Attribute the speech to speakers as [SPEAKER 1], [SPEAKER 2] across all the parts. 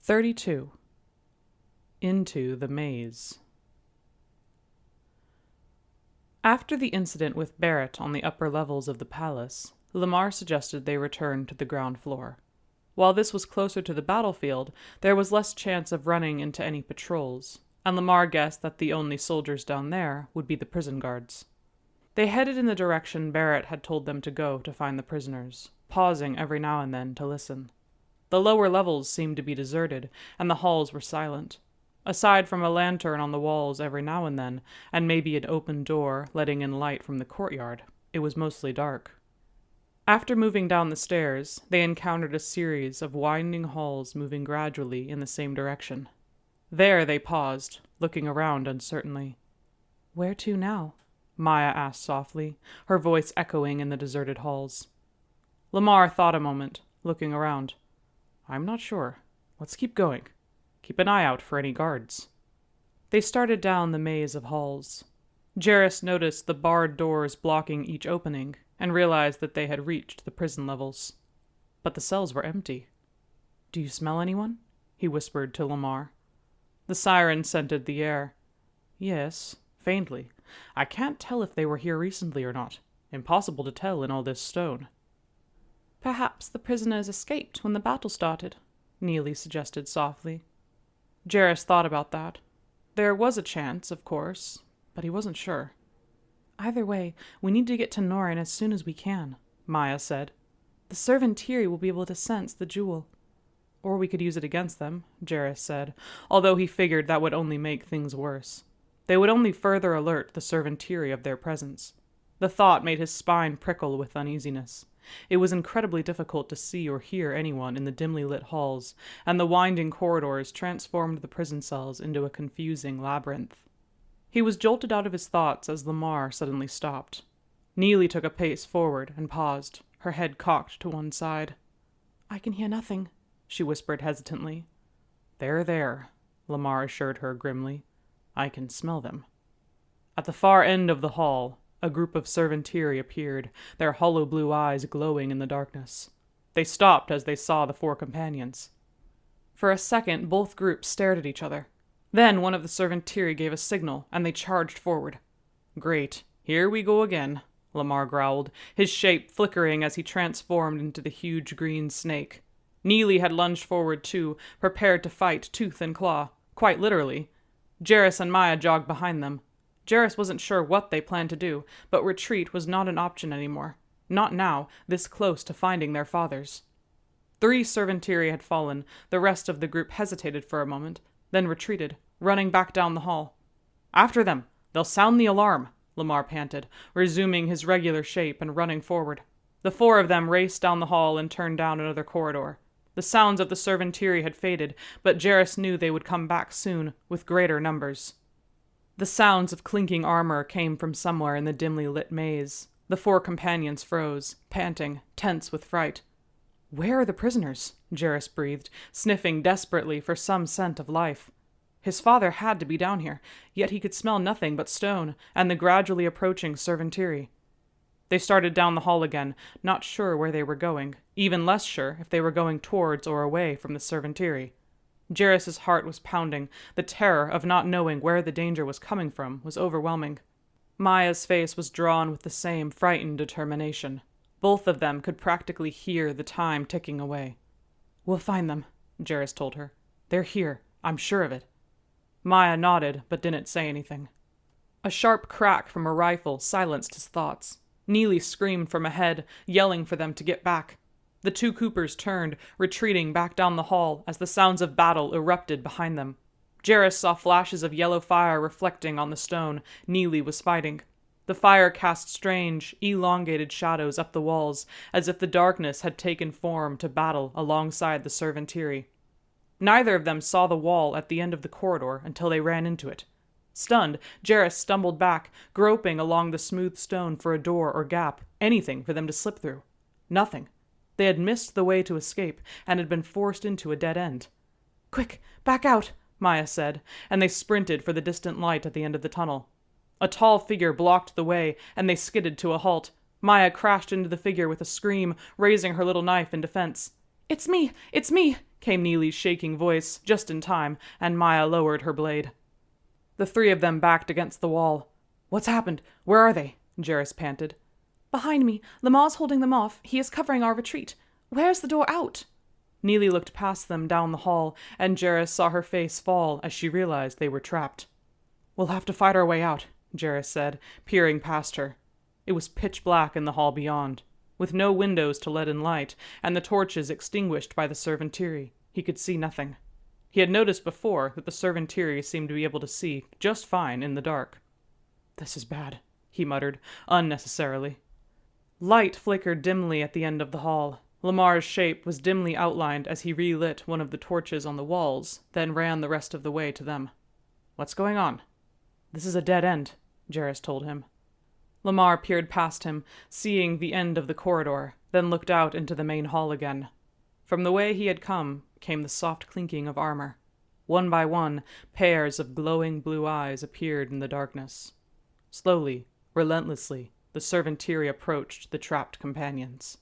[SPEAKER 1] 32. Into the Maze. After the incident with Barrett on the upper levels of the palace, Lamar suggested they return to the ground floor. While this was closer to the battlefield, there was less chance of running into any patrols, and Lamar guessed that the only soldiers down there would be the prison guards. They headed in the direction Barrett had told them to go to find the prisoners, pausing every now and then to listen. The lower levels seemed to be deserted, and the halls were silent. Aside from a lantern on the walls every now and then, and maybe an open door letting in light from the courtyard, it was mostly dark. After moving down the stairs, they encountered a series of winding halls moving gradually in the same direction. There they paused, looking around uncertainly. "Where to now?" Maya asked softly, her voice echoing in the deserted halls. Lamar thought a moment, looking around. "I'm not sure. Let's keep going. Keep an eye out for any guards." They started down the maze of halls. Jarrus noticed the barred doors blocking each opening, and realized that they had reached the prison levels. But the cells were empty. "Do you smell anyone?" he whispered to Lamar. The siren scented the air. "Yes, faintly. I can't tell if they were here recently or not. Impossible to tell in all this stone." "Perhaps the prisoners escaped when the battle started," Neely suggested softly. Jarrus thought about that. There was a chance, of course, but he wasn't sure. "Either way, we need to get to Norrin as soon as we can," Maya said. "The Servantiri will be able to sense the jewel." "Or we could use it against them," Jarrus said, although he figured that would only make things worse. They would only further alert the Servantiri of their presence. The thought made his spine prickle with uneasiness. It was incredibly difficult to see or hear anyone in the dimly lit halls, and the winding corridors transformed the prison cells into a confusing labyrinth. He was jolted out of his thoughts as Lamar suddenly stopped. Neely took a pace forward and paused, her head cocked to one side. "I can hear nothing," she whispered hesitantly. There," Lamar assured her grimly. "I can smell them." At the far end of the hall, a group of Servantiri appeared, their hollow blue eyes glowing in the darkness. They stopped as they saw the four companions. For a second, both groups stared at each other. Then one of the Servantiri gave a signal, and they charged forward. "Great. Here we go again," Lamar growled, his shape flickering as he transformed into the huge green snake. Neely had lunged forward too, prepared to fight tooth and claw, quite literally. Jarrus and Maya jogged behind them. Jarrus wasn't sure what they planned to do, but retreat was not an option anymore. Not now, this close to finding their fathers. 3 Servantiri had fallen. The rest of the group hesitated for a moment, then retreated, running back down the hall. "After them! They'll sound the alarm!" Lamar panted, resuming his regular shape and running forward. The 4 of them raced down the hall and turned down another corridor. The sounds of the Servantiri had faded, but Jarrus knew they would come back soon, with greater numbers. The sounds of clinking armor came from somewhere in the dimly lit maze. The 4 companions froze, panting, tense with fright. "Where are the prisoners?" Jarrus breathed, sniffing desperately for some scent of life. His father had to be down here, yet he could smell nothing but stone and the gradually approaching Servantiri. They started down the hall again, not sure where they were going, even less sure if they were going towards or away from the Servantiri. Jarrus's heart was pounding. The terror of not knowing where the danger was coming from was overwhelming. Maya's face was drawn with the same frightened determination. Both of them could practically hear the time ticking away. "We'll find them," Jarrus told her. "They're here. I'm sure of it." Maya nodded, but didn't say anything. A sharp crack from a rifle silenced his thoughts. Neely screamed from ahead, yelling for them to get back. The 2 Coopers turned, retreating back down the hall as the sounds of battle erupted behind them. Jarrus saw flashes of yellow fire reflecting on the stone Neely was fighting. The fire cast strange, elongated shadows up the walls, as if the darkness had taken form to battle alongside the Servantiri. Neither of them saw the wall at the end of the corridor until they ran into it. Stunned, Jarrus stumbled back, groping along the smooth stone for a door or gap, anything for them to slip through. Nothing. They had missed the way to escape, and had been forced into a dead end. "Quick, back out," Maya said, and they sprinted for the distant light at the end of the tunnel. A tall figure blocked the way, and they skidded to a halt. Maya crashed into the figure with a scream, raising her little knife in defense. It's me, came Neely's shaking voice, just in time, and Maya lowered her blade. The three of them backed against the wall. What's happened? Where are they? Jarrus panted. Behind me. Lamar's holding them off. He is covering our retreat. Where's the door out? Neely looked past them down the hall, and Jarrus saw her face fall as she realized they were trapped. We'll have to fight our way out, Jarrus said, peering past her. It was pitch black in the hall beyond. With no windows to let in light, and the torches extinguished by the servantiri, he could see nothing. He had noticed before that the servantiri seemed to be able to see just fine in the dark. This is bad, he muttered, unnecessarily. Light flickered dimly at the end of the hall. Lamar's shape was dimly outlined as he relit one of the torches on the walls, then ran the rest of the way to them. What's going on? This is a dead end, Jarrus told him. Lamar peered past him, seeing the end of the corridor, then looked out into the main hall again. From the way he had come came the soft clinking of armor. One by one, pairs of glowing blue eyes appeared in the darkness. Slowly, relentlessly, the servantiri approached the trapped companions.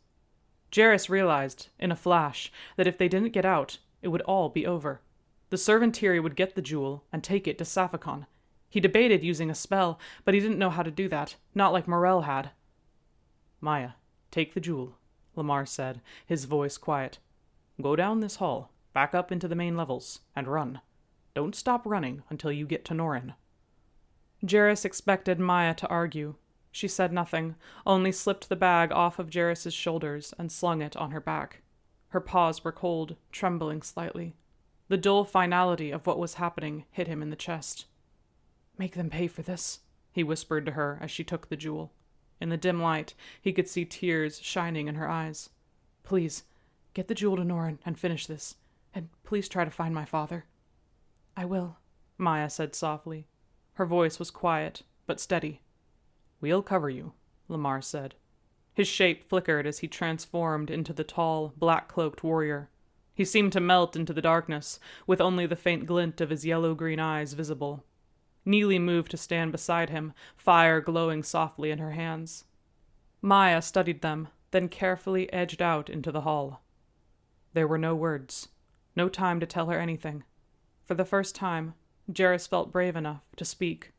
[SPEAKER 1] Jarrus realized, in a flash, that if they didn't get out, it would all be over. The servantiri would get the jewel and take it to Saphicon. He debated using a spell, but he didn't know how to do that, not like Morell had. Maya, take the jewel, Lamar said, his voice quiet. Go down this hall, back up into the main levels, and run. Don't stop running until you get to Norin. Jarrus expected Maya to argue. She said nothing, only slipped the bag off of Jarrus's shoulders and slung it on her back. Her paws were cold, trembling slightly. The dull finality of what was happening hit him in the chest. Make them pay for this, he whispered to her as she took the jewel. In the dim light, he could see tears shining in her eyes. Please, get the jewel to Norin and finish this, and please try to find my father. I will, Maya said softly. Her voice was quiet, but steady. We'll cover you, Lamar said. His shape flickered as he transformed into the tall, black-cloaked warrior. He seemed to melt into the darkness, with only the faint glint of his yellow-green eyes visible. Neely moved to stand beside him, fire glowing softly in her hands. Maya studied them, then carefully edged out into the hall. There were no words, no time to tell her anything. For the first time, Jarrus felt brave enough to speak.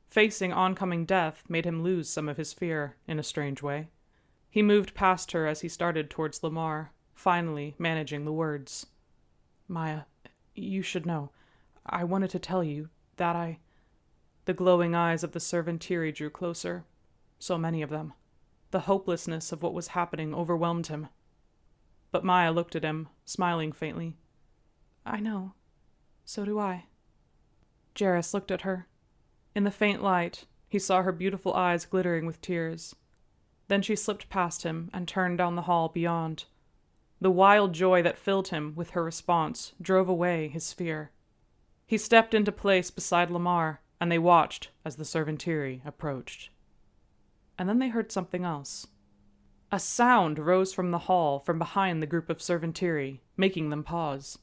[SPEAKER 1] Facing oncoming death made him lose some of his fear, in a strange way. He moved past her as he started towards Lamar, finally managing the words. Maya, you should know. I wanted to tell you that The glowing eyes of the servantiri drew closer. So many of them. The hopelessness of what was happening overwhelmed him. But Maya looked at him, smiling faintly. I know. So do I. Jarrus looked at her. In the faint light, he saw her beautiful eyes glittering with tears. Then she slipped past him and turned down the hall beyond. The wild joy that filled him with her response drove away his fear. He stepped into place beside Lamar, and they watched as the servantiri approached. And then they heard something else. A sound rose from the hall from behind the group of servantiri, making them pause.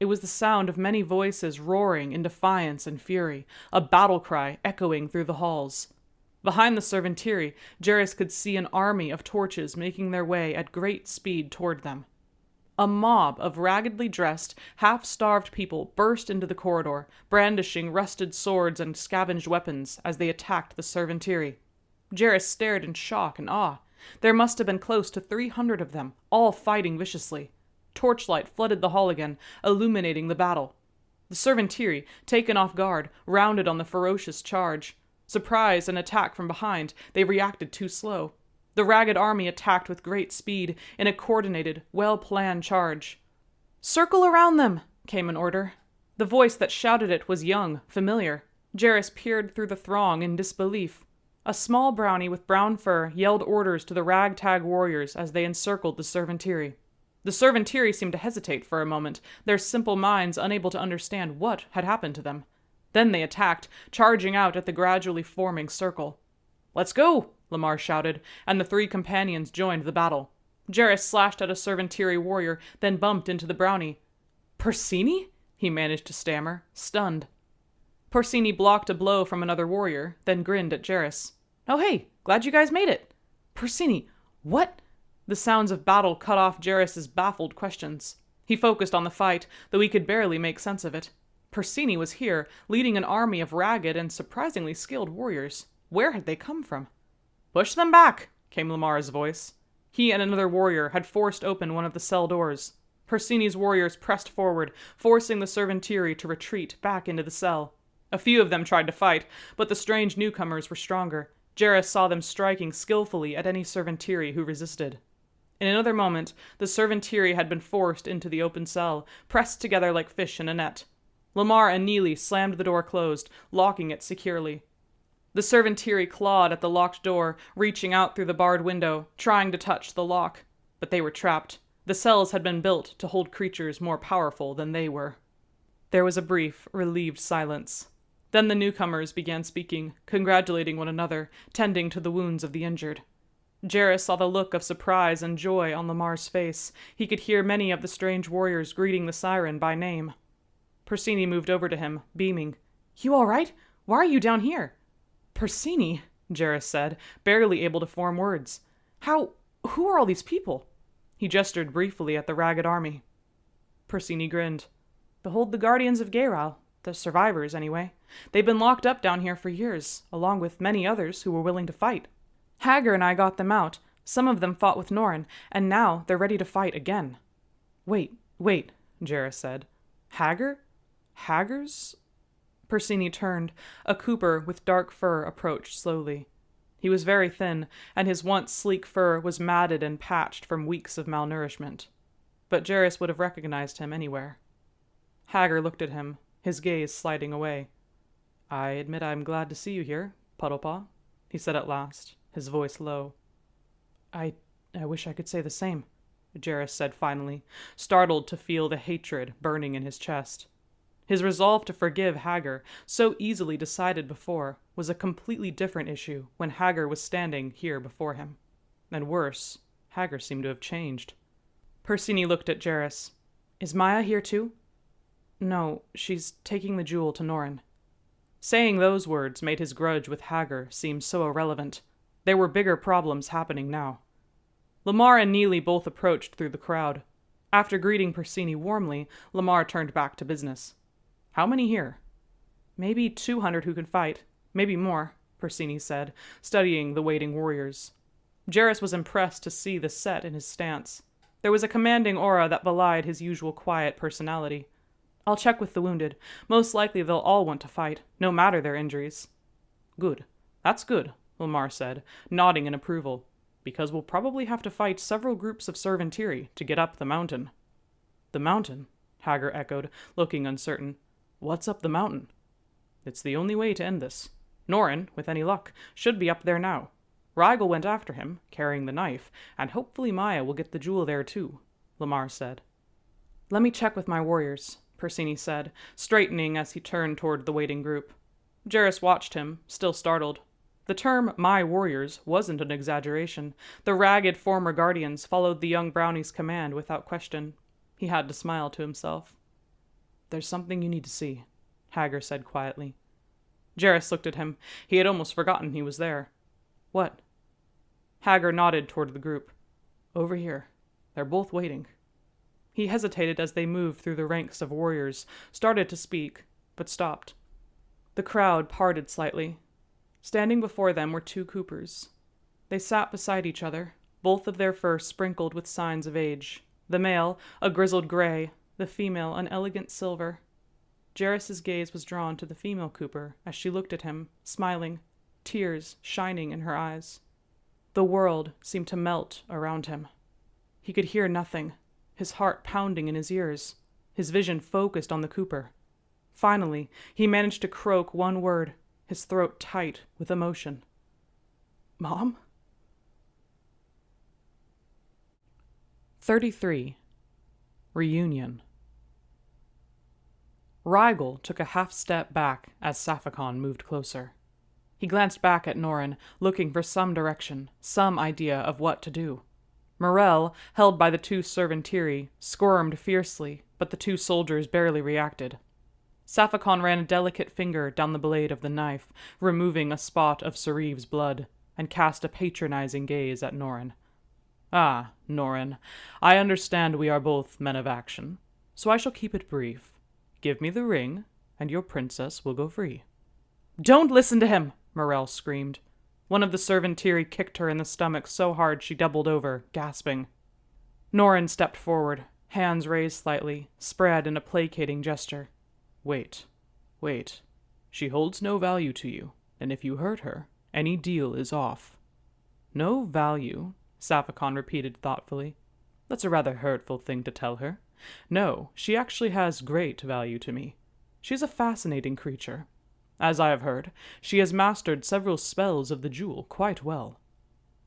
[SPEAKER 1] It was the sound of many voices roaring in defiance and fury, a battle cry echoing through the halls. Behind the servantiri, Jarrus could see an army of torches making their way at great speed toward them. A mob of raggedly dressed, half-starved people burst into the corridor, brandishing rusted swords and scavenged weapons as they attacked the servantiri. Jarrus stared in shock and awe. There must have been close to 300 of them, all fighting viciously. Torchlight flooded the hall again, illuminating the battle. The servantiri, taken off guard, rounded on the ferocious charge. Surprised and attacked from behind, they reacted too slow. The ragged army attacked with great speed, in a coordinated, well-planned charge. "Circle around them!" came an order. The voice that shouted it was young, familiar. Jarrus peered through the throng in disbelief. A small brownie with brown fur yelled orders to the ragtag warriors as they encircled the servantiri. The servantiri seemed to hesitate for a moment, their simple minds unable to understand what had happened to them. Then they attacked, charging out at the gradually forming circle. "Let's go!" Lamar shouted, and the three companions joined the battle. Jarrus slashed at a servantiri warrior, then bumped into the brownie. "Persini?" he managed to stammer, stunned. Persini blocked a blow from another warrior, then grinned at Jarrus. "Oh hey, glad you guys made it." "Persini, what?" The sounds of battle cut off Jarrus's baffled questions. He focused on the fight, though he could barely make sense of it. Persini was here, leading an army of ragged and surprisingly skilled warriors. Where had they come from? "Push them back!" came Lamar's voice. He and another warrior had forced open one of the cell doors. Persini's warriors pressed forward, forcing the servantiri to retreat back into the cell. A few of them tried to fight, but the strange newcomers were stronger. Jarrus saw them striking skillfully at any servantiri who resisted. In another moment, the servantiri had been forced into the open cell, pressed together like fish in a net. Lamar and Neely slammed the door closed, locking it securely. The servantiri clawed at the locked door, reaching out through the barred window, trying to touch the lock. But they were trapped. The cells had been built to hold creatures more powerful than they were. There was a brief, relieved silence. Then the newcomers began speaking, congratulating one another, tending to the wounds of the injured. Jarrus saw the look of surprise and joy on Lamar's face. He could hear many of the strange warriors greeting the siren by name. Persini moved over to him, beaming. "You all right? Why are you down here?" "Persini," Jarrus said, barely able to form words. Who are all these people?" He gestured briefly at the ragged army. Persini grinned. "Behold the guardians of Geiral, the survivors, anyway. They've been locked up down here for years, along with many others who were willing to fight. Hagar and I got them out. Some of them fought with Norin, and now they're ready to fight again." Wait, Jarrus said. "Hagar? Haggars?" Persini turned. A cooper with dark fur approached slowly. He was very thin, and his once sleek fur was matted and patched from weeks of malnourishment. But Jarrus would have recognized him anywhere. Hagar looked at him, his gaze sliding away. "I admit I'm glad to see you here, Puddlepaw," he said at last, his voice low. I wish I could say the same," Jarrus said finally, startled to feel the hatred burning in his chest. His resolve to forgive Hagar, so easily decided before, was a completely different issue when Hagar was standing here before him. And worse, Hagar seemed to have changed. Persini looked at Jarrus. "Is Maya here too?" "No, she's taking the jewel to Norin." Saying those words made his grudge with Hagar seem so irrelevant. There were bigger problems happening now. Lamar and Neely both approached through the crowd. After greeting Persini warmly, Lamar turned back to business. "How many here?" "Maybe 200 who can fight. Maybe more," Persini said, studying the waiting warriors. Jarrus was impressed to see the set in his stance. There was a commanding aura that belied his usual quiet personality. "I'll check with the wounded. Most likely they'll all want to fight, no matter their injuries." "Good. That's good," Lamar said, nodding in approval, "because we'll probably have to fight several groups of servantiri to get up the mountain." "The mountain?" Hagar echoed, looking uncertain. "What's up the mountain?" "It's the only way to end this. Norin, with any luck, should be up there now. Rigel went after him, carrying the knife, and hopefully Maya will get the jewel there too," Lamar said. "Let me check with my warriors," Persini said, straightening as he turned toward the waiting group. Jarrus watched him, still startled. The term "my warriors" wasn't an exaggeration. The ragged former guardians followed the young brownie's command without question. He had to smile to himself. "There's something you need to see," Hagar said quietly. Jarrus looked at him. He had almost forgotten he was there. "What?" Hagar nodded toward the group. "Over here. They're both waiting." He hesitated as they moved through the ranks of warriors, started to speak, but stopped. The crowd parted slightly. Standing before them were two coopers. They sat beside each other, both of their fur sprinkled with signs of age. The male, a grizzled gray, the female, an elegant silver. Jarrus's gaze was drawn to the female cooper as she looked at him, smiling, tears shining in her eyes. The world seemed to melt around him. He could hear nothing, his heart pounding in his ears, his vision focused on the cooper. Finally, he managed to croak one word, his throat tight with emotion. "Mom?" 33. Reunion. Rigel took a half-step back as Sapphican moved closer. He glanced back at Norin, looking for some direction, some idea of what to do. Morel, held by the two servantiri, squirmed fiercely, but the two soldiers barely reacted. Sapphican ran a delicate finger down the blade of the knife, removing a spot of Sarive's blood, and cast a patronizing gaze at Norin. Ah, Norin, I understand we are both men of action, so I shall keep it brief. Give me the ring, and your princess will go free." "Don't listen to him!" Morel screamed. One of the servantiri kicked her in the stomach so hard she doubled over, gasping. Norin stepped forward, hands raised slightly, spread in a placating gesture. Wait. She holds no value to you, and if you hurt her, any deal is off." "No value?" Saphicon repeated thoughtfully. "That's a rather hurtful thing to tell her. No, she actually has great value to me. She's a fascinating creature. As I have heard, she has mastered several spells of the jewel quite well."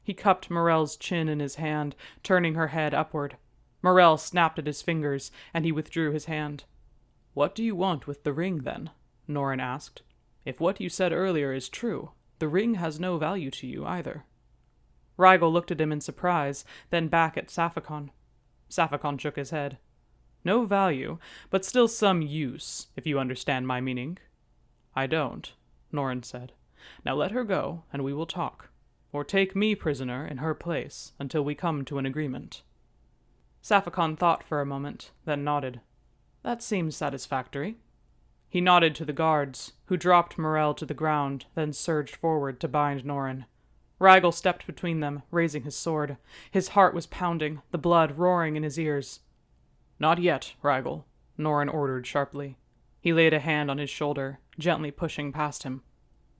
[SPEAKER 1] He cupped Morel's chin in his hand, turning her head upward. Morel snapped at his fingers, and he withdrew his hand. "What do you want with the ring, then?" Norin asked. "If what you said earlier is true, the ring has no value to you either." Rigel looked at him in surprise, then back at Saphicon. Saphicon shook his head. "No value, but still some use, if you understand my meaning." "I don't," Norin said. "Now let her go, and we will talk. Or take me prisoner in her place until we come to an agreement." Saphicon thought for a moment, then nodded. "That seems satisfactory." He nodded to the guards, who dropped Morel to the ground, then surged forward to bind Norin. Rigel stepped between them, raising his sword. His heart was pounding, the blood roaring in his ears. "Not yet, Rigel," Norin ordered sharply. He laid a hand on his shoulder, gently pushing past him.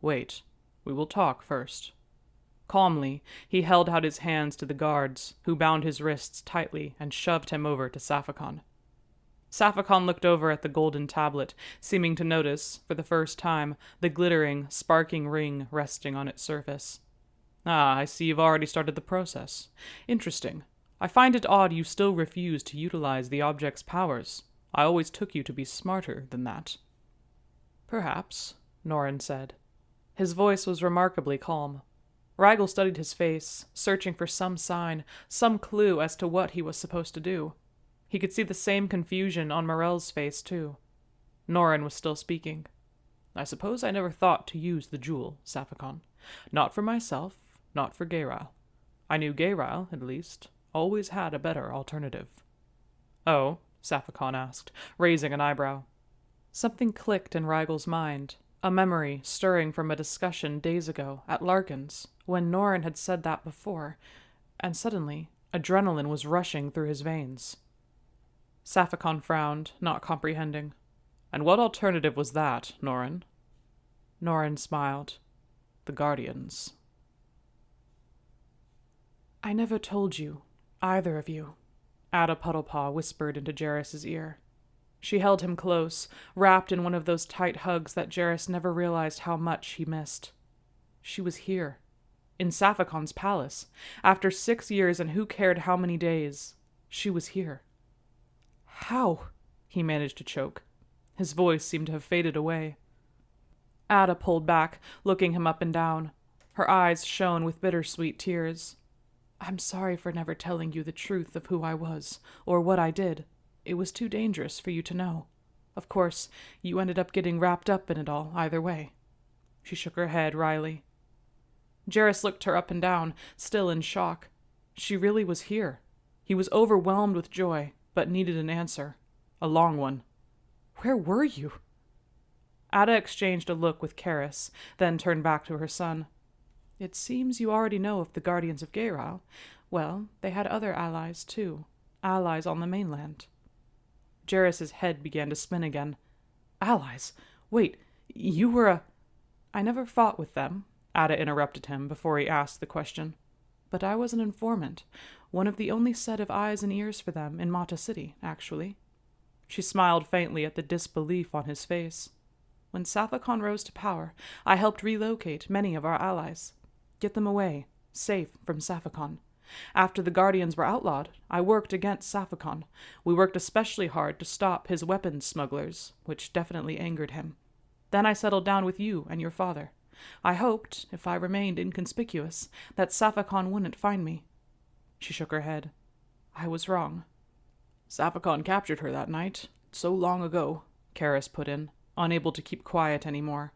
[SPEAKER 1] "Wait. We will talk first." Calmly, he held out his hands to the guards, who bound his wrists tightly and shoved him over to Saphicon. Saphicon looked over at the golden tablet, seeming to notice, for the first time, the glittering, sparking ring resting on its surface. "Ah, I see you've already started the process. Interesting. I find it odd you still refuse to utilize the object's powers. I always took you to be smarter than that." "Perhaps," Norin said. His voice was remarkably calm. Rigel studied his face, searching for some sign, some clue as to what he was supposed to do. He could see the same confusion on Morel's face, too. Norin was still speaking. "I suppose I never thought to use the jewel, Saphicon. Not for myself, not for Geiril. I knew Geiril, at least, always had a better alternative." "Oh?" Saphicon asked, raising an eyebrow. Something clicked in Rigel's mind, a memory stirring from a discussion days ago at Larkin's, when Norin had said that before, and suddenly adrenaline was rushing through his veins. Saphicon frowned, not comprehending. "And what alternative was that, Norin?" Norin smiled. "The Guardians." "I never told you, either of you," Ada Puddlepaw whispered into Jarrus's ear. She held him close, wrapped in one of those tight hugs that Jarrus never realized how much he missed. She was here, in Saphicon's palace, after 6 years and who cared how many days. She was here. "How?" he managed to choke. His voice seemed to have faded away. Ada pulled back, looking him up and down. Her eyes shone with bittersweet tears. "I'm sorry for never telling you the truth of who I was, or what I did. It was too dangerous for you to know. Of course, you ended up getting wrapped up in it all, either way." She shook her head wryly. Jarrus looked her up and down, still in shock. She really was here. He was overwhelmed with joy, but needed an answer. A long one. "Where were you?" Ada exchanged a look with Karis, then turned back to her son. "It seems you already know of the Guardians of Geiril. Well, they had other allies, too. Allies on the mainland." Jarrus's head began to spin again. "Allies? Wait, you were a—" "I never fought with them," Ada interrupted him before he asked the question. "But I was an informant, one of the only set of eyes and ears for them in Mata City, actually." She smiled faintly at the disbelief on his face. "When Saphicon rose to power, I helped relocate many of our allies. Get them away, safe from Saphicon. After the Guardians were outlawed, I worked against Saphicon. We worked especially hard to stop his weapons smugglers, which definitely angered him. Then I settled down with you and your father. I hoped, if I remained inconspicuous, that Saphicon wouldn't find me." She shook her head. "I was wrong." "Saphicon captured her that night, so long ago," Karis put in, unable to keep quiet anymore.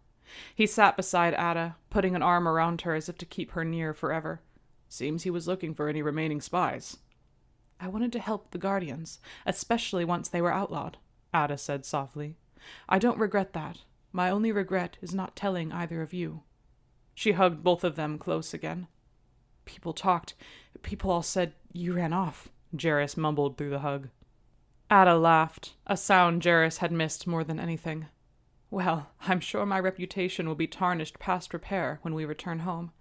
[SPEAKER 1] He sat beside Ada, putting an arm around her as if to keep her near forever. Seems he was looking for any remaining spies. I wanted to help the Guardians, especially once they were outlawed, Ada said softly. I don't regret that. My only regret is not telling either of you. She hugged both of them close again. People talked. People all said you ran off, Jarrus mumbled through the hug. Ada laughed, a sound Jarrus had missed more than anything. Well, I'm sure my reputation will be tarnished past repair when we return home,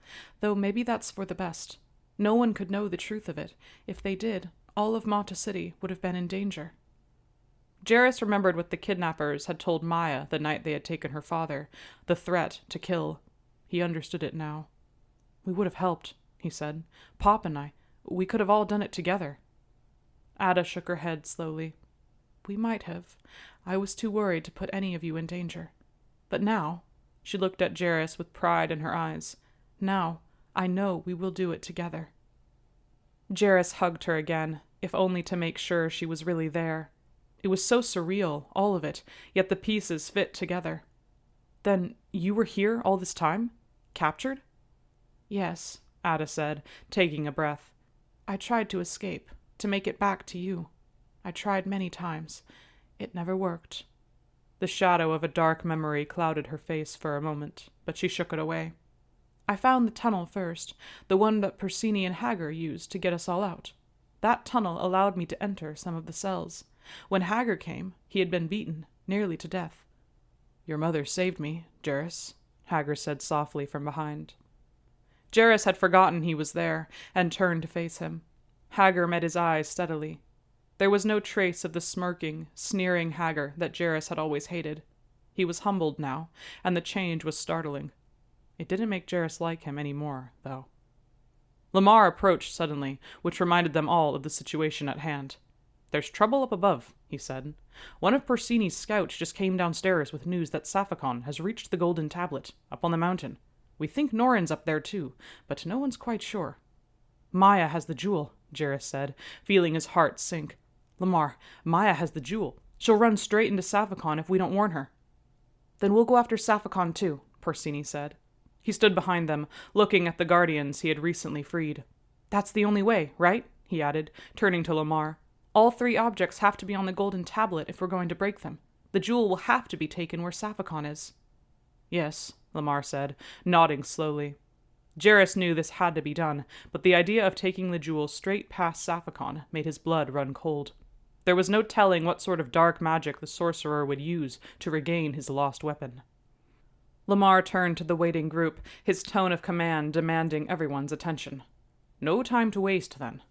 [SPEAKER 1] though maybe that's for the best. No one could know the truth of it. If they did, all of Mata City would have been in danger. Jarrus remembered what the kidnappers had told Maya the night they had taken her father, the threat to kill. He understood it now. We would have helped, he said. Pop and I. We could have all done it together. Ada shook her head slowly. We might have. I was too worried to put any of you in danger. But now, she looked at Jarrus with pride in her eyes. Now, I know we will do it together. Jarrus hugged her again, if only to make sure she was really there. It was so surreal, all of it, yet the pieces fit together. Then you were here all this time? Captured? Yes, Ada said, taking a breath. I tried to escape, to make it back to you. I tried many times. It never worked. The shadow of a dark memory clouded her face for a moment, but she shook it away. I found the tunnel first, the one that Persini and Hager used to get us all out. That tunnel allowed me to enter some of the cells. When Hager came, he had been beaten, nearly to death. Your mother saved me, Jarrus, Hager said softly from behind. Jarrus had forgotten he was there, and turned to face him. Hager met his eyes steadily. There was no trace of the smirking, sneering Hager that Jarrus had always hated. He was humbled now, and the change was startling. It didn't make Jarrus like him any more, though. Lamar approached suddenly, which reminded them all of the situation at hand. There's trouble up above, he said. One of Persini's scouts just came downstairs with news that Saphicon has reached the Golden Tablet, up on the mountain. We think Norin's up there too, but no one's quite sure. Maya has the jewel, Jarrus said, feeling his heart sink. Lamar, Maya has the jewel. She'll run straight into Saphicon if we don't warn her. Then we'll go after Saphicon too, Persini said. He stood behind them, looking at the guardians he had recently freed. That's the only way, right? He added, turning to Lamar. All 3 objects have to be on the Golden Tablet if we're going to break them. The jewel will have to be taken where Saphicon is. Yes, Lamar said, nodding slowly. Jarrus knew this had to be done, but the idea of taking the jewel straight past Saphicon made his blood run cold. There was no telling what sort of dark magic the sorcerer would use to regain his lost weapon. Lamar turned to the waiting group, his tone of command demanding everyone's attention. No time to waste, then.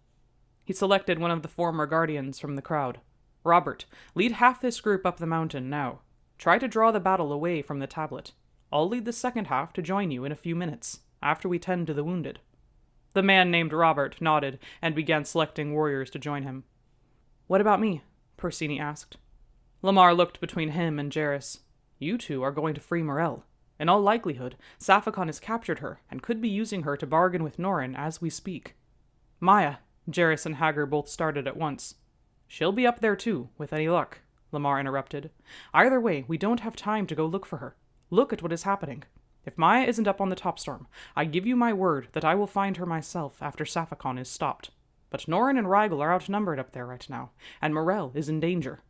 [SPEAKER 1] He selected one of the former guardians from the crowd. Robert, lead half this group up the mountain now. Try to draw the battle away from the tablet. I'll lead the second half to join you in a few minutes, after we tend to the wounded. The man named Robert nodded and began selecting warriors to join him. What about me? Persini asked. Lamar looked between him and Jarrus. You two are going to free Morel. In all likelihood, Saphicon has captured her and could be using her to bargain with Norin as we speak. Maya, Jarrus and Hager both started at once. She'll be up there too, with any luck, Lamar interrupted. Either way, we don't have time to go look for her. Look at what is happening. If Maya isn't up on the top storm, I give you my word that I will find her myself after Saphicon is stopped. But Norin and Rigel are outnumbered up there right now, and Morel is in danger.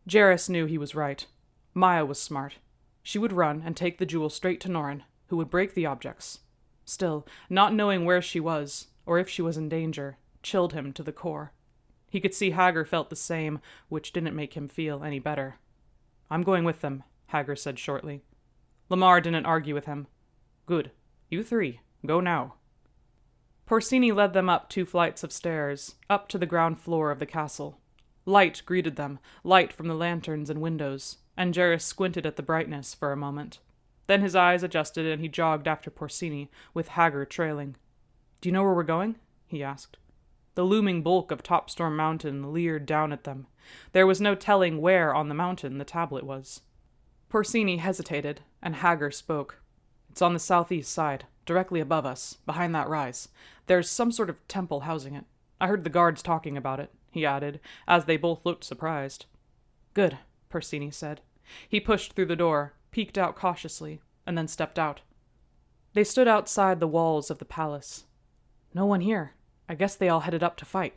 [SPEAKER 1] Jarrus knew he was right. Maya was smart. She would run and take the jewel straight to Norin, who would break the objects. Still, not knowing where she was, or if she was in danger, chilled him to the core. He could see Hager felt the same, which didn't make him feel any better. I'm going with them, Hager said shortly. Lamar didn't argue with him. Good. You 3, go now. Persini led them up 2 flights of stairs, up to the ground floor of the castle. Light greeted them, light from the lanterns and windows, and Jarrus squinted at the brightness for a moment. Then his eyes adjusted and he jogged after Persini, with Hager trailing. Do you know where we're going? He asked. The looming bulk of Topstorm Mountain leered down at them. There was no telling where on the mountain the tablet was. Persini hesitated, and Hager spoke. It's on the southeast side, directly above us, behind that rise. There's some sort of temple housing it. I heard the guards talking about it, he added, as they both looked surprised. Good, Persini said. He pushed through the door, peeked out cautiously, and then stepped out. They stood outside the walls of the palace. No one here. I guess they all headed up to fight.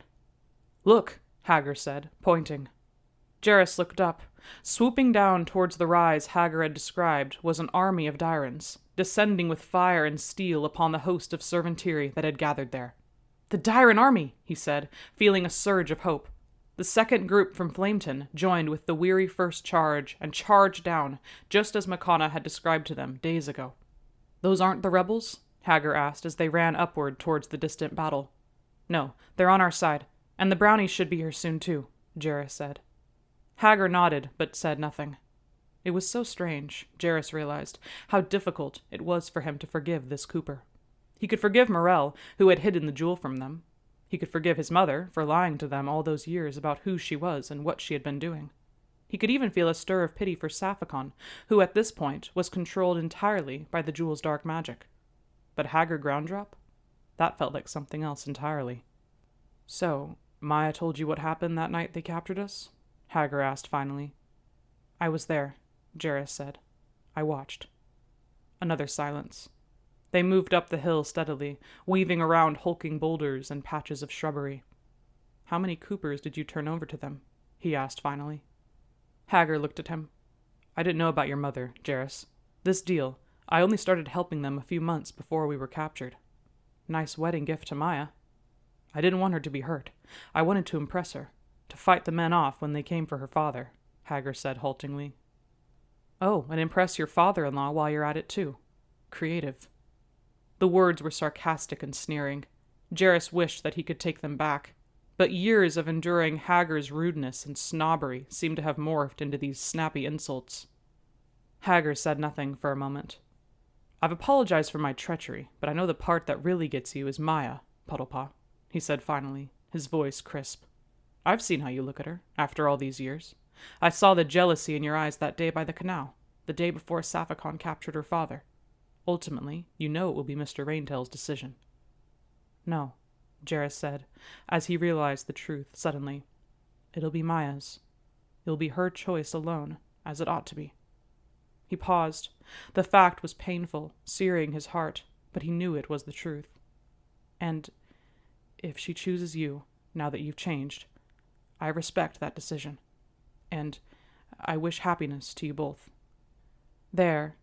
[SPEAKER 1] Look, Hagar said, pointing. Jarrus looked up. Swooping down towards the rise Hagar had described was an army of Dyrans, descending with fire and steel upon the host of Servantiri that had gathered there. The Dyran army, he said, feeling a surge of hope. The second group from Flameton joined with the weary first charge and charged down, just as Makana had described to them days ago. Those aren't the rebels? Hagar asked as they ran upward towards the distant battle. No, they're on our side, and the brownies should be here soon too, Jarrus said. Hagar nodded, but said nothing. It was so strange, Jarrus realized, how difficult it was for him to forgive this Cooper. He could forgive Morell, who had hidden the jewel from them. He could forgive his mother for lying to them all those years about who she was and what she had been doing. He could even feel a stir of pity for Saphicon, who at this point was controlled entirely by the jewel's dark magic. But Hagar Grounddrop? That felt like something else entirely. So, Maya told you what happened that night they captured us? Hagar asked finally. I was there, Jarrus said. I watched. Another silence. They moved up the hill steadily, weaving around hulking boulders and patches of shrubbery. How many Coopers did you turn over to them? He asked finally. Hagar looked at him. I didn't know about your mother, Jarrus. This deal, I only started helping them a few months before we were captured. Nice wedding gift to Maya. I didn't want her to be hurt. I wanted to impress her, to fight the men off when they came for her father, Hagar said haltingly. Oh, and impress your father-in-law while you're at it too. Creative. The words were sarcastic and sneering. Jarrus wished that he could take them back, but years of enduring Hagar's rudeness and snobbery seemed to have morphed into these snappy insults. Hagar said nothing for a moment. I've apologized for my treachery, but I know the part that really gets you is Maya, Puddlepaw, he said finally, his voice crisp. I've seen how you look at her, after all these years. I saw the jealousy in your eyes that day by the canal, the day before Saphicon captured her father. Ultimately, you know it will be Mr. Raintail's decision. No, Jarrus said, as he realized the truth suddenly. It'll be Maya's. It'll be her choice alone, as it ought to be. He paused. The fact was painful, searing his heart, but he knew it was the truth. And if she chooses you, now that you've changed, I respect that decision. And I wish happiness to you both. There,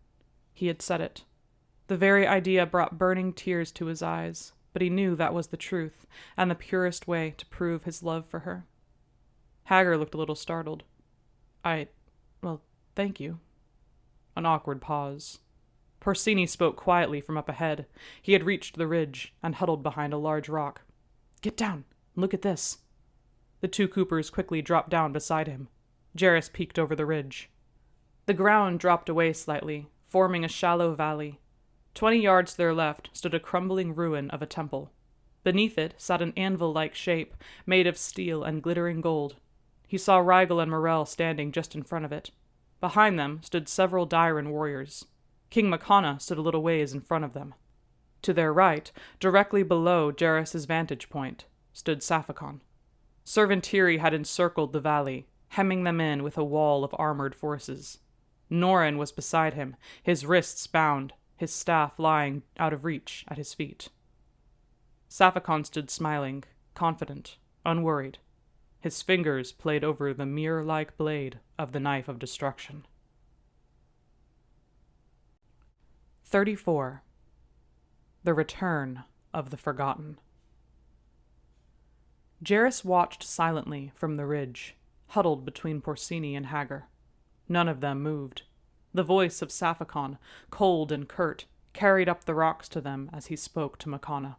[SPEAKER 1] he had said it. The very idea brought burning tears to his eyes, but he knew that was the truth, and the purest way to prove his love for her. Hagar looked a little startled. Thank you. An awkward pause. Porcini spoke quietly from up ahead. He had reached the ridge and huddled behind a large rock. Get down. Look at this. The two Coopers quickly dropped down beside him. Jarrus peeked over the ridge. The ground dropped away slightly, forming a shallow valley. 20 yards to their left stood a crumbling ruin of a temple. Beneath it sat an anvil-like shape, made of steel and glittering gold. He saw Rigel and Morell standing just in front of it. Behind them stood several Dyran warriors. King Makana stood a little ways in front of them. To their right, directly below Jarrus's vantage point, stood Saphicon. Servantiri had encircled the valley, hemming them in with a wall of armored forces. Norin was beside him, his wrists bound, his staff lying out of reach at his feet. Saphicon stood smiling, confident, unworried. His fingers played over the mirror-like blade of the knife of destruction. 34. The Return of the Forgotten. Jarrus watched silently from the ridge, huddled between Porcini and Hagar. None of them moved. The voice of Saphicon, cold and curt, carried up the rocks to them as he spoke to Makana.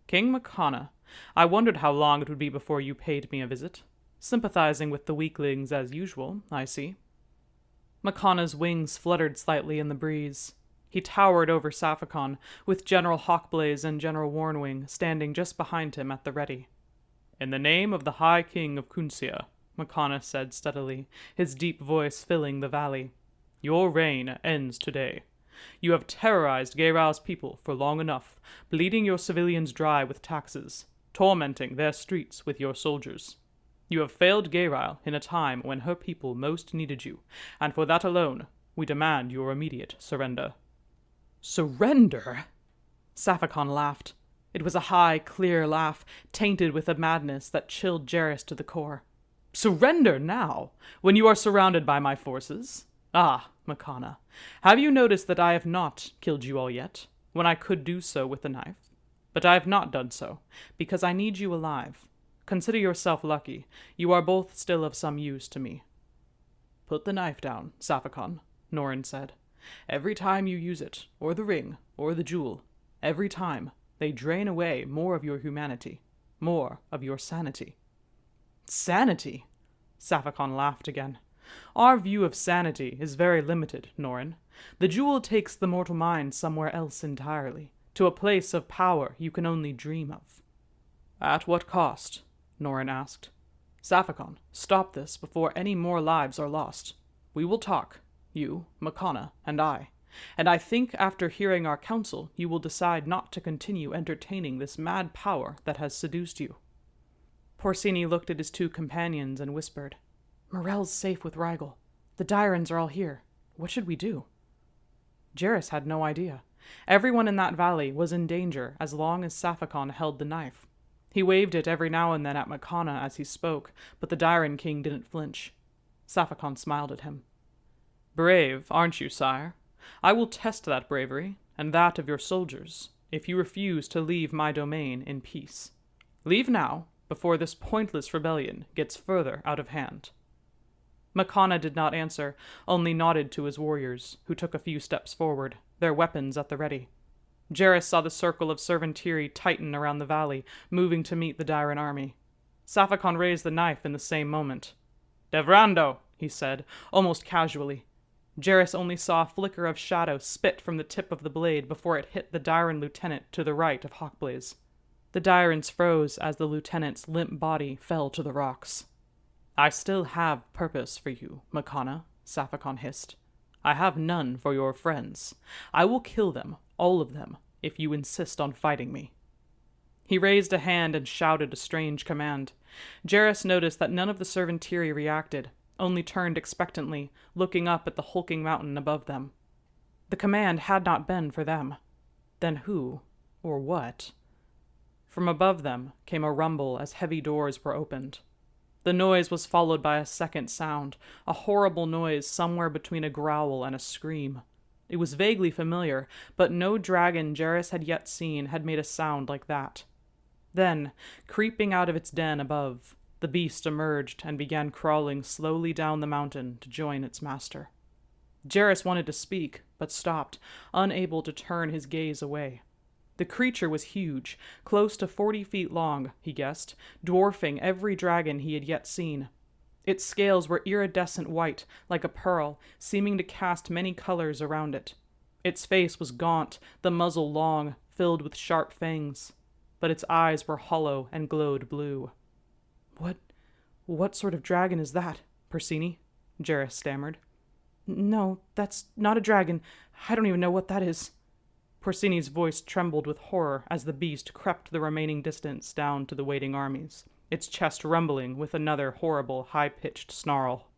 [SPEAKER 1] King Makana, I wondered how long it would be before you paid me a visit. Sympathizing with the weaklings as usual, I see. Makana's wings fluttered slightly in the breeze. He towered over Saphicon, with General Hawkblaze and General Warnwing standing just behind him at the ready. In the name of the High King of Kunsia, Makana said steadily, his deep voice filling the valley, your reign ends today. You have terrorized Geiral's people for long enough, bleeding your civilians dry with taxes, tormenting their streets with your soldiers. You have failed Geiral in a time when her people most needed you, and for that alone, we demand your immediate surrender. Surrender? Saphicon laughed. It was a high, clear laugh, tainted with a madness that chilled Jairus to the core. "Surrender now, when you are surrounded by my forces? Ah, Makana, have you noticed that I have not killed you all yet, when I could do so with the knife? But I have not done so, because I need you alive. Consider yourself lucky. You are both still of some use to me." "Put the knife down, Saphakon," Norin said. "Every time you use it, or the ring, or the jewel, every time, they drain away more of your humanity, more of your sanity." "Sanity?" Saphakon laughed again. "Our view of sanity is very limited, Norin. The jewel takes the mortal mind somewhere else entirely, to a place of power you can only dream of." "At what cost?" Norin asked. "Saphakon, stop this before any more lives are lost. We will talk, you, Makana, and I think after hearing our counsel you will decide not to continue entertaining this mad power that has seduced you." Porcini looked at his two companions and whispered, "Morell's safe with Rigel. The Dyrans are all here. What should we do?" Jairus had no idea. Everyone in that valley was in danger as long as Saphakon held the knife. He waved it every now and then at Makana as he spoke, but the Dyran king didn't flinch. Saphakon smiled at him. "Brave, aren't you, sire? I will test that bravery, and that of your soldiers, if you refuse to leave my domain in peace. Leave now, before this pointless rebellion gets further out of hand." Makana did not answer, only nodded to his warriors, who took a few steps forward, their weapons at the ready. Jairus saw the circle of Servantiri tighten around the valley, moving to meet the Dyran army. Saphakon raised the knife in the same moment. "Devrando," he said, almost casually. Jairus only saw a flicker of shadow spit from the tip of the blade before it hit the Dyran lieutenant to the right of Hawkblaze. The Dyrans froze as the lieutenant's limp body fell to the rocks. "I still have purpose for you, Makana," Saphakon hissed. "I have none for your friends. I will kill them, all of them, if you insist on fighting me." He raised a hand and shouted a strange command. Jairus noticed that none of the Servantiri reacted, only turned expectantly, looking up at the hulking mountain above them. The command had not been for them. Then who, or what? From above them came a rumble as heavy doors were opened. The noise was followed by a second sound, a horrible noise somewhere between a growl and a scream. It was vaguely familiar, but no dragon Jairus had yet seen had made a sound like that. Then, creeping out of its den above, the beast emerged and began crawling slowly down the mountain to join its master. Jairus wanted to speak, but stopped, unable to turn his gaze away. The creature was huge, close to 40 feet long, he guessed, dwarfing every dragon he had yet seen. Its scales were iridescent white, like a pearl, seeming to cast many colors around it. Its face was gaunt, the muzzle long, filled with sharp fangs, but its eyes were hollow and glowed blue. What sort of dragon is that, Porcini?" Jairus stammered. "No, that's not a dragon. I don't even know what that is." Porcini's voice trembled with horror as the beast crept the remaining distance down to the waiting armies, its chest rumbling with another horrible, high-pitched snarl.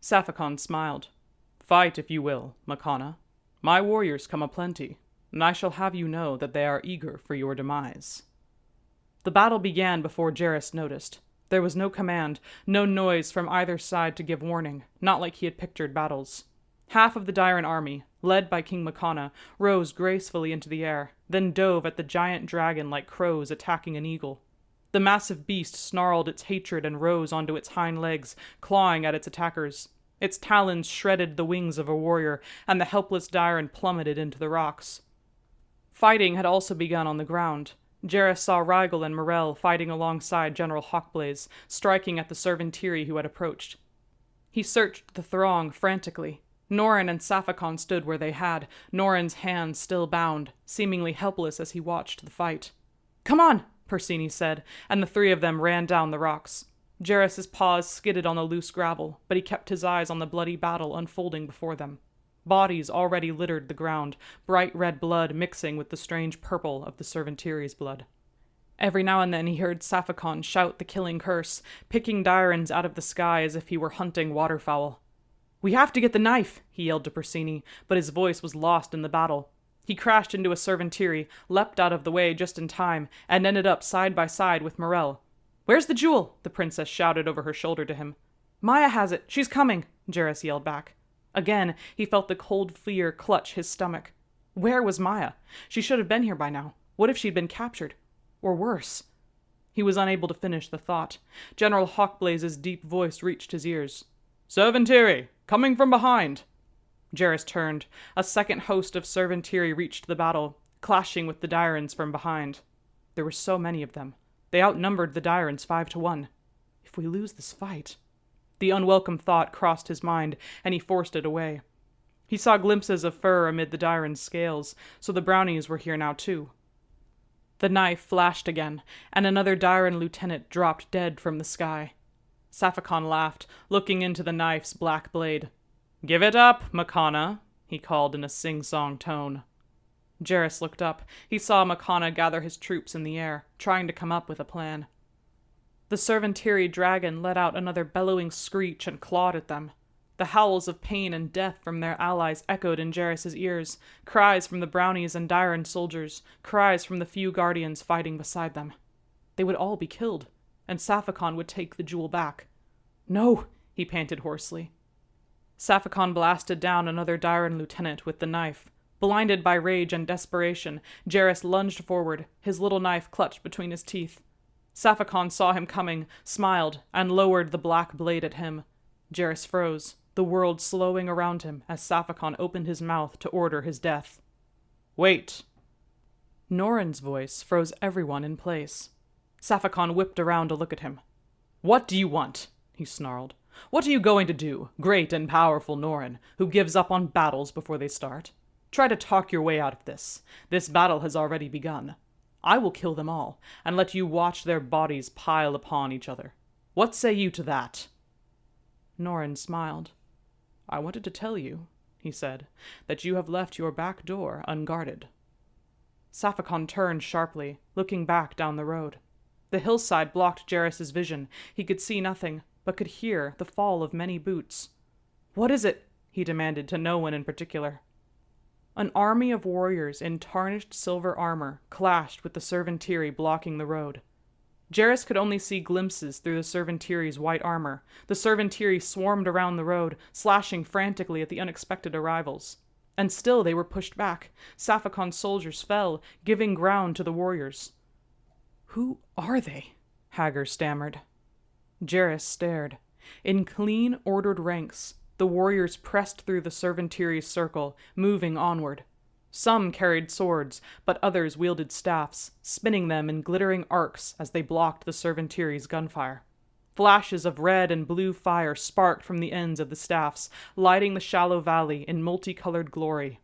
[SPEAKER 1] Saphakon smiled. "Fight if you will, Makana. My warriors come aplenty, and I shall have you know that they are eager for your demise." The battle began before Jairus noticed. There was no command, no noise from either side to give warning, not like he had pictured battles. Half of the Dyran army, led by King Makana, rose gracefully into the air, then dove at the giant dragon like crows attacking an eagle. The massive beast snarled its hatred and rose onto its hind legs, clawing at its attackers. Its talons shredded the wings of a warrior, and the helpless Dyran plummeted into the rocks. Fighting had also begun on the ground. Jairus saw Rigel and Morell fighting alongside General Hawkblaze, striking at the Servantiri who had approached. He searched the throng frantically. Norin and Saphakon stood where they had, Norin's hands still bound, seemingly helpless as he watched the fight. "Come on!" Porcini said, and the three of them ran down the rocks. Jairus' paws skidded on the loose gravel, but he kept his eyes on the bloody battle unfolding before them. Bodies already littered the ground, bright red blood mixing with the strange purple of the Servantiri's blood. Every now and then he heard Saphakon shout the killing curse, picking Dyrans out of the sky as if he were hunting waterfowl. "We have to get the knife," he yelled to Porcini, but his voice was lost in the battle. He crashed into a servantiri, leapt out of the way just in time, and ended up side by side with Morel. "Where's the jewel?" the princess shouted over her shoulder to him. "Maya has it. She's coming," Jarrus yelled back. Again, he felt the cold fear clutch his stomach. Where was Maya? She should have been here by now. What if she'd been captured? Or worse? He was unable to finish the thought. General Hawkblaze's deep voice reached his ears. "Servantiri, coming from behind!" Jarrus turned. A second host of servantiri reached the battle, clashing with the Dyrans from behind. There were so many of them. They outnumbered the Dyrans 5-1. If we lose this fight... The unwelcome thought crossed his mind, and he forced it away. He saw glimpses of fur amid the Dyrans' scales, so the brownies were here now too. The knife flashed again, and another Dyran lieutenant dropped dead from the sky. Safakan laughed, looking into the knife's black blade. "Give it up, Makana," he called in a sing-song tone. Jarrus looked up. He saw Makana gather his troops in the air, trying to come up with a plan. The servantiri dragon let out another bellowing screech and clawed at them. The howls of pain and death from their allies echoed in Jarrus's ears, cries from the brownies and Dyran soldiers, cries from the few guardians fighting beside them. They would all be killed, and Safakan would take the jewel back. "No!" he panted hoarsely. Safakan blasted down another Dyran lieutenant with the knife. Blinded by rage and desperation, Jarrus lunged forward, his little knife clutched between his teeth. Safakan saw him coming, smiled, and lowered the black blade at him. Jarrus froze, the world slowing around him as Safakan opened his mouth to order his death. "Wait!" Norin's voice froze everyone in place. Safakan whipped around to look at him. "What do you want?" he snarled. "What are you going to do, great and powerful Norin, who gives up on battles before they start? Try to talk your way out of this. This battle has already begun. I will kill them all, and let you watch their bodies pile upon each other. What say you to that?" Norin smiled. "I wanted to tell you," he said, "that you have left your back door unguarded." Safakan turned sharply, looking back down the road. The hillside blocked Jarrus's vision. He could see nothing, but could hear the fall of many boots. "What is it?" he demanded to no one in particular. An army of warriors in tarnished silver armor clashed with the servantiri blocking the road. Jarrus could only see glimpses through the servantiri's white armor. The servantiri swarmed around the road, slashing frantically at the unexpected arrivals. And still they were pushed back. Safakan's soldiers fell, giving ground to the warriors. "Who are they?" Hagar stammered. Jarrus stared. In clean, ordered ranks, the warriors pressed through the servantiri's circle, moving onward. Some carried swords, but others wielded staffs, spinning them in glittering arcs as they blocked the servantiri's gunfire. Flashes of red and blue fire sparked from the ends of the staffs, lighting the shallow valley in multicolored glory.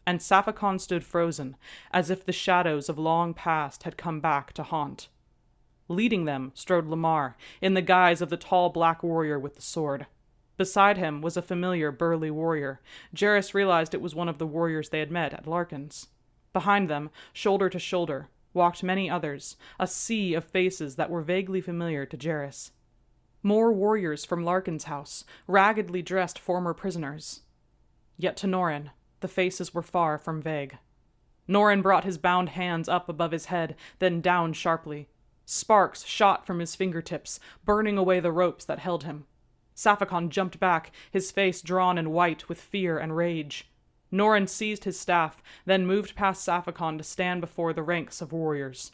[SPEAKER 1] And Safakan stood frozen, as if the shadows of long past had come back to haunt. Leading them strode Lamar, in the guise of the tall black warrior with the sword. Beside him was a familiar burly warrior. Jarrus realized it was one of the warriors they had met at Larkin's. Behind them, shoulder to shoulder, walked many others, a sea of faces that were vaguely familiar to Jarrus. More warriors from Larkin's house, raggedly dressed former prisoners. Yet to Norin, the faces were far from vague. Norin brought his bound hands up above his head, then down sharply. Sparks shot from his fingertips, burning away the ropes that held him. Safakan jumped back, his face drawn and white with fear and rage. Norin seized his staff, then moved past Safakan to stand before the ranks of warriors.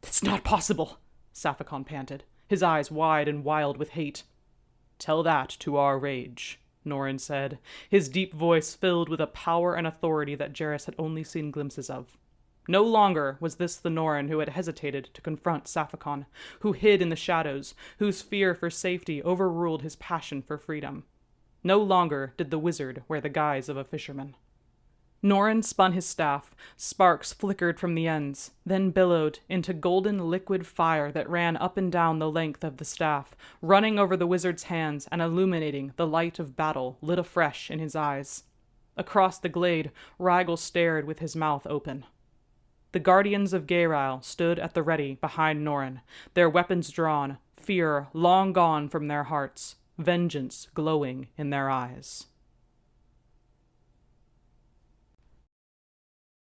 [SPEAKER 1] "It's not possible," Safakan panted, his eyes wide and wild with hate. "Tell that to our rage," Norin said, his deep voice filled with a power and authority that Jarrus had only seen glimpses of. No longer was this the Norin who had hesitated to confront Safakan, who hid in the shadows, whose fear for safety overruled his passion for freedom. No longer did the wizard wear the guise of a fisherman. Norin spun his staff, sparks flickered from the ends, then billowed into golden liquid fire that ran up and down the length of the staff, running over the wizard's hands and illuminating the light of battle lit afresh in his eyes. Across the glade, Rigel stared with his mouth open. The guardians of Gaerail stood at the ready behind Norin, their weapons drawn, fear long gone from their hearts, vengeance glowing in their eyes.